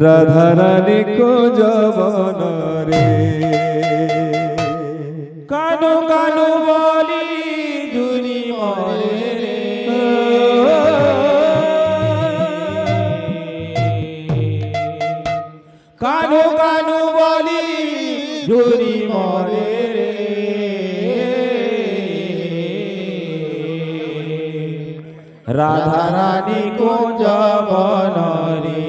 राधा रानी को जवन रे कानू कानू बोली झुरी मोरे रे कानू कानू बोली झुरी मोरे रे राधा रानी को जवन रे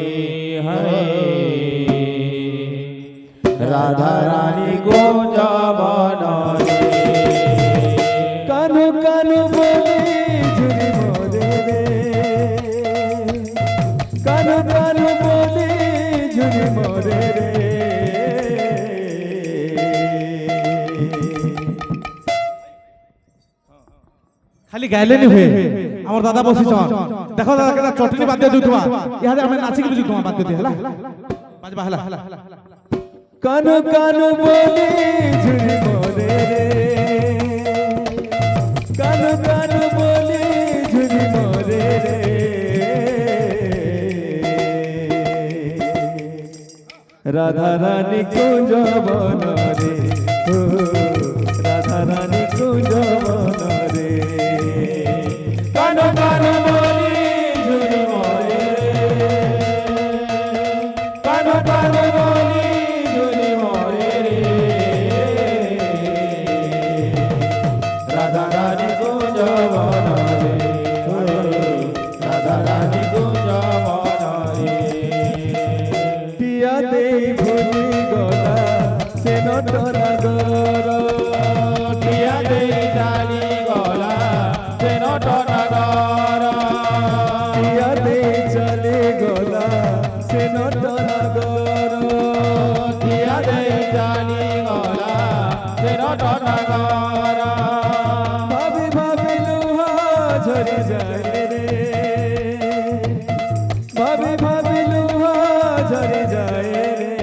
राधा रानी को जवन रे कानू कानू बोली झुरी मोरे रे कानू कानू बोली झुरी मोरे रे खाली गायले नहीं हुए हमर दादा बसी छन देखो दादा केदा चटनी बाद्य जुतवा इहादे हमें नाची के जुतवा बाद्य दे हला बाजबा हला कानू कानू बोली झुरी मोरे रे कानू कानू बोली झुरी मोरे रे राधा रानी को जवन रे हो राधा रानी को जवन रे कानू कानू बोली झुरी मोरे कानू कानू बोली झुरी मोरे रे राधा रानी को जवन रे राधा रानी को जवन रे पिया दे भूली गला से नटना गर पिया दे डाली गला से नटना गर पिया दे चले गला से नटना गर पिया दे डाली गला से नटना गर भाभी भाभी लुहा झरी जाए रे भाभी भाभी लुहा झरी जाए रे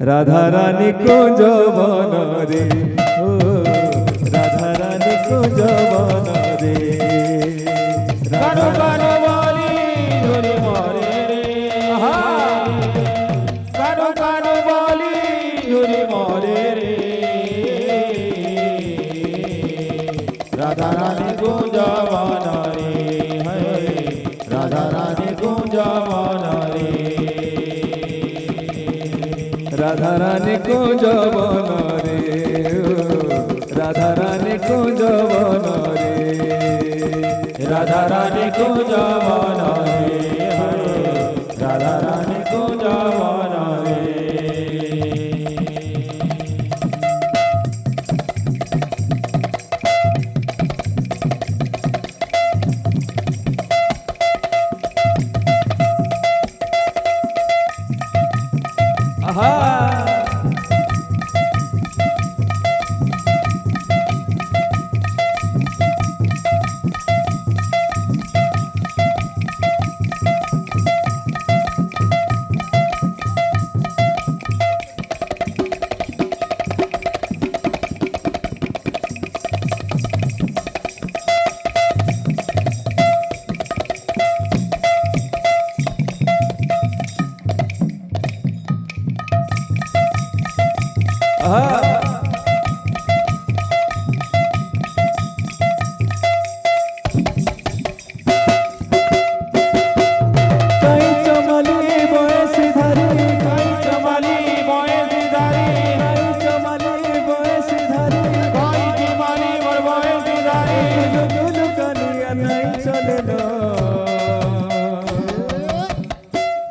राधा रानी को जवन रे ओ राधा रानी को जवन रे कानू कानू बोली झुरी मोरे रे कानू कानू बोली झुरी मोरे रे राधा रानी को जवन रे राधा रानी को जवन रे राधा रानी को जवन रे राधा रानी को जवन रे राधा रानी को जवन रे राधा रानी को जवन रे आहा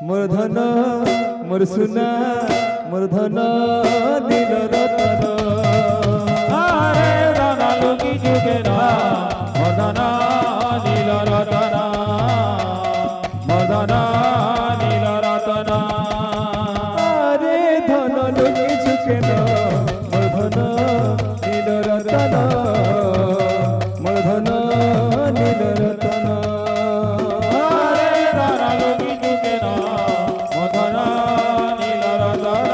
मूर्धन मोर सुना मूर्धन नील रतन आरे दाना लुकी जुगे ना मदना नील रतन मदना नील रतन आरे धन लुकी झुके न मूर्धन नील रतन मूर्धन नील रतन आरे दाना लुकी जुगे ना मदना नील रतन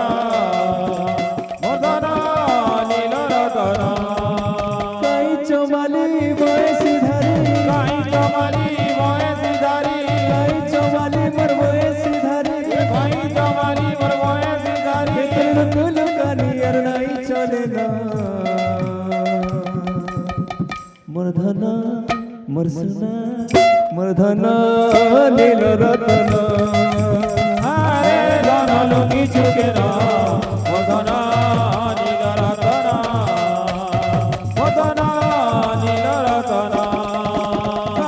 চমালি বয়সী ধারি গাই চমালি বয়সী ধারি গাই চমালি মোর বয়সী ধারি গাই চমালি মোর বয়সী ধারি তোর কুল কানি আর নাই চলে না মোর ধন মোর সোনা মোর ধন নীল রতন আরে ধন লুকি চুকে না ও ধন নীল রতন ও ধন নীল রতন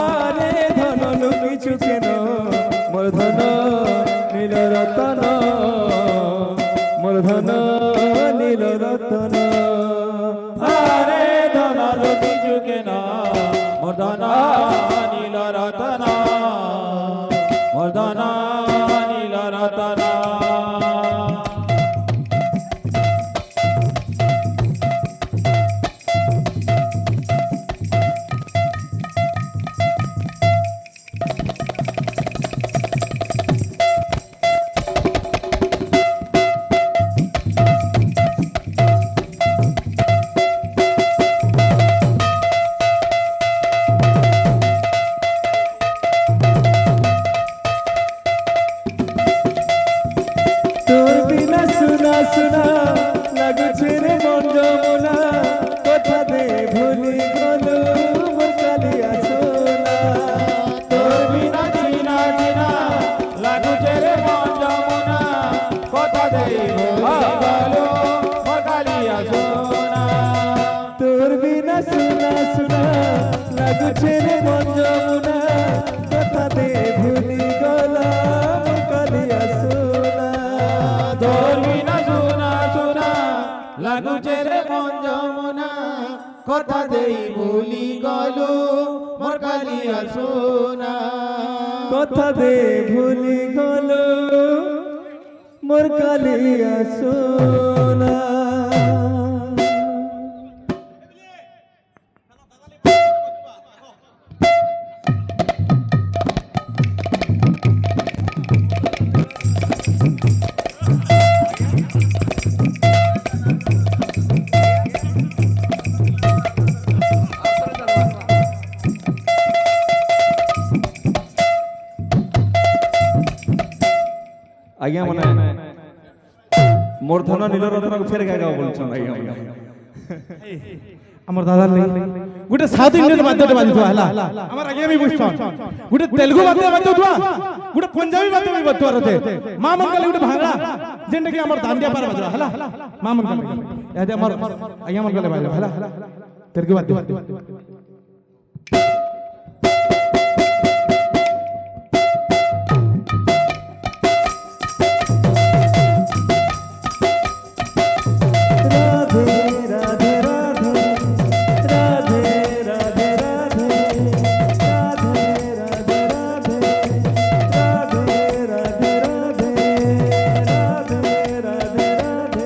আরে ধন লুকি চুকেন মোর ধন নীল রতন মোর ধন নীল রতন আরে ধন লুকি চুকে না ও ধন নীল রতন ও ধন নীল রতন তোর বিনা শুনা শুনা লাগুছে রে মন যমুনা কথা দে ভুলি গেল মোর কালিয়া সোনা তোর বিনা চিনা চিনা লাগুছে রে মন যমুনা কথা দেই ভুলি গেল মোর কালিয়া সোনা তোর বিনা শুনা শুনা লাগুছে রে মন যমুনা কথা দে ভুলি গেল মোর কালিয়া সোনা তোর বিনা শুনা শুনা লাগুছে রে মন যমুনা কথা দেই ভুলি গেল মোর কালিয়া সোনা কথা দে ভুলি গেল মোর কালিয়া সোনা আজ্ঞା মানে মোর ধন নীল রত্নকে ফের গাইগাও বলছেন আজ্ঞা আমার দাদার নেই গোটে সাউথ ইন্ডিয়ান বাদ্যতে বাজুথা হেলা আমার আগে আমি বুঝছন গোটে তেলুগু বাদ্য বাজুথা গোটে পঞ্জাবি বাদ্য ବି বাজুথা রতে মা মন কালি গোটে ভাঙড়া যেনটা কি আমার দান্ডিয়া পার বাজরা হেলা মা মন কালি এতে আমার আগে মন কালি বাজরা হেলা তেলুগু বাদ্য রাধে রাধে রাধে রাধে রাধে রাধে রাধে রাধে রাধে রাধে রাধে রাধে রাধে রাধে রাধে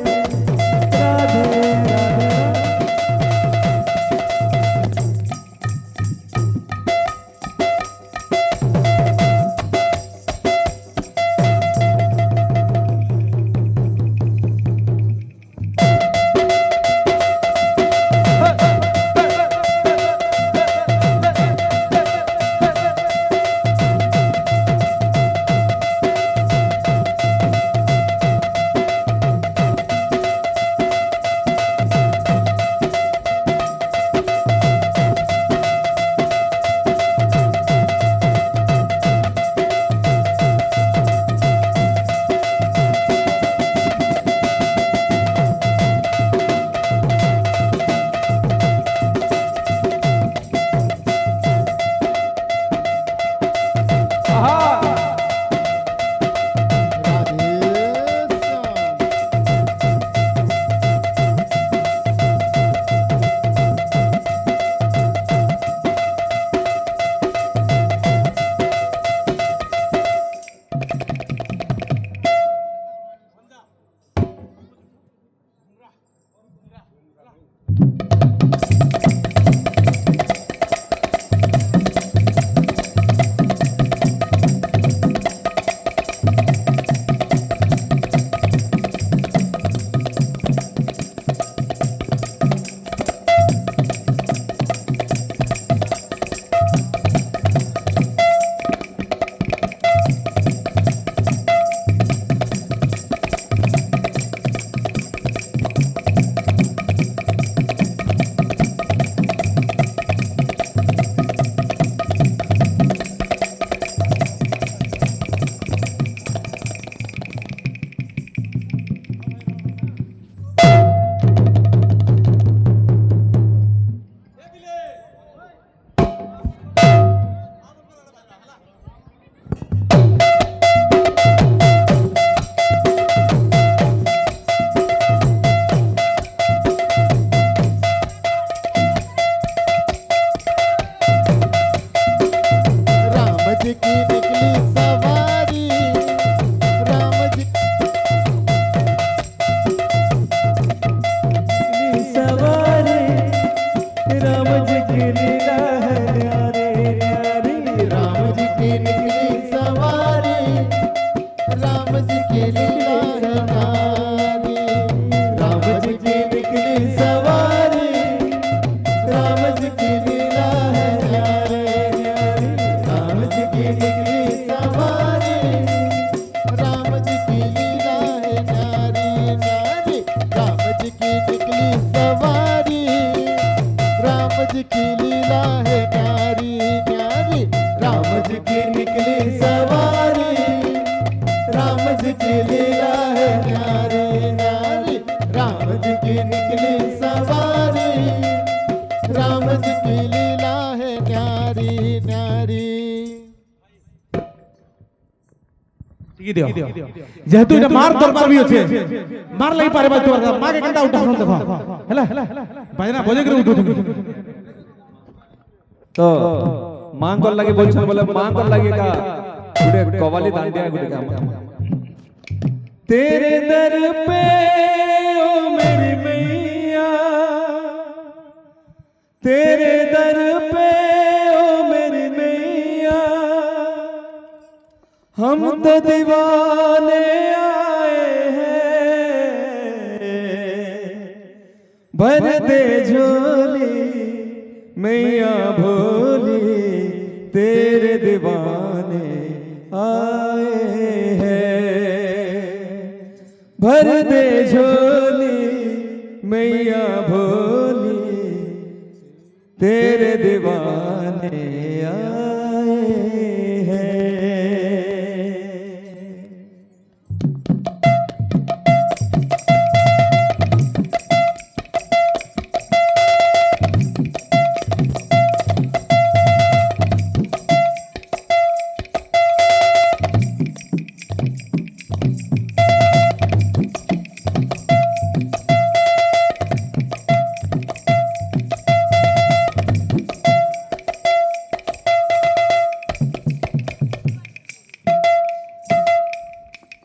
जी की लीला है न्यारी न्यारी, राम जी की निकली सवारी, राम जी की लीला है न्यारी न्यारी, राम जी की निकली सवारी, राम जी की लीला है न्यारी न्यारी, राम जी की निकली सवारी, राम जी की लीला है न्यारी न्यारी, राम जी की निकली सवारी, राम जी की लीला है न्यारी न्यारी। ठीक दियो जेहेतु এটা মার দরবার भी আছে মার লাগি পারে বাজতো মাকে কেনটা উঠাছন দেখো হেলা বাজনা বজে করে উঠো তুমি তো মাঙ্গল লাগে বলছেন বলে মাঙ্গল লাগে का गुड़े कवाली दांडिया गुड़े का तेरे दर पे ओ मेरी मैया, तेरे दर पे ओ मेरी मैया, हम तो दीवाने आए हैं, भर दे झोली मैया भोली, तेरे दीवाने आए हैं, भर दे झोली मैया भोली, तेरे दीवाने आए हैं।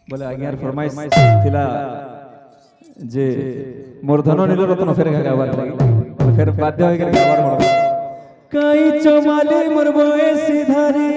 बोले आज्ञार फरमाइश थिला जे मोर धन नील रत्न फेर गावार फिर बाध्य हो गया गावार मोर कई चमाली मोर बयसी धारी